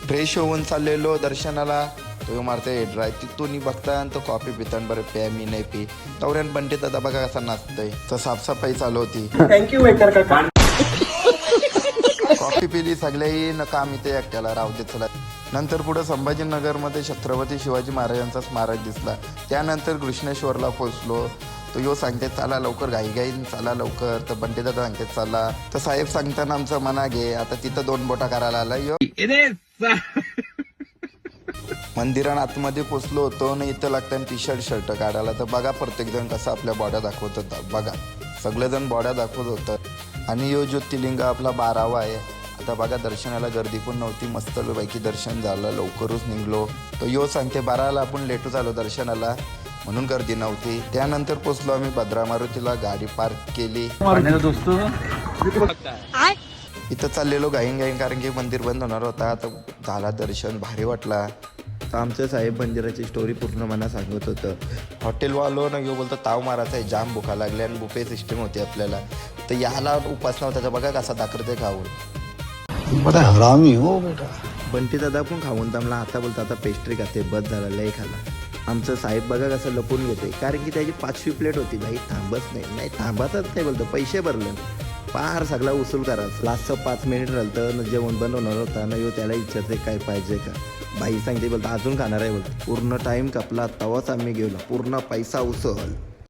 Fresh होऊन चाललेलो दर्शनाला. तो मारते ड्राय तिथून बघता तो कॉफी पितान बरं प्या मी नाही पी तवऱ्यान पंडित दादा बघा कसा नाचतंय. तर साफसफाई चालू होती. थँक्यू वेटर काका. कॉफी पिली सगळ्याही न काम इथे एकट्याला राहू दे चला. नंतर पुढे संभाजीनगरमध्ये छत्रपती शिवाजी महाराजांचा स्मारक दिसला. त्यानंतर कृष्णेश्वरला पोहोचलो. तो यो सांगते चला लवकर घाईघाईन चला लवकर. तर बंटी दादा सांगते चला. तर साहेब सांगताना आमचं मना घे. आता तिथं 2 बोटा करायला आला यो. मंदिरात आतमध्ये पोचलो होतो ना. इथं लागतं टी शर्ट काढायला. तर बघा प्रत्येक जण कसं आपल्या बॉड्या दाखवत होतात. बघा सगळेजण बॉड्या दाखवत होतात. आणि यो ज्योतिर्लिंग आपला 12वा आहे. आता बघा दर्शनाला गर्दी पण नव्हती. मस्त पैकी दर्शन झालं. लवकरच निघलो. तो यो सांगते 12ला आपण लेटू झालो दर्शनाला म्हणून गर्दी नव्हती. त्यानंतर पोचलो आम्ही भद्रा मारुतीला. गाडी पार्क केली. इथं चाललेलो घाईन कारण की मंदिर बंद होणार होता. आता झाला दर्शन भारी वाटला. तर आमचं साहेब मंदिराची स्टोरी पूर्ण मला सांगत होतं. हॉटेलवालो ना यो बोलतो ताव मारायचा आहे जाम भुका लागल्या आणि बुफे सिस्टम होती आपल्याला. तर याला उपास नव्हता. तर बघा कसा दाखवते खाऊन. बड़ा हरामी हो बेटा. बंटी दादा पण खाऊन दमला. आता बोलतो आता पेस्ट्री खाते बस झाला लय खाला. आमचं साहेब बघा कसं लपून घेते कारण की त्याची 5वी प्लेट होती. भाई थांबच नाही थांबतच नाही बोलतो. पैसे भरले पार सगळा उसूल करा. लास्टचं 5 मिनिट राहिलं तर जेवण बंद होणार होता ना. यो त्याला विचारते काय पाहिजे का. बाई सांगते बोलतो अजून खाणार आहे बोलतो. पूर्ण टाईम कापला तवाच आम्ही गेलो. पूर्ण पैसा उचल.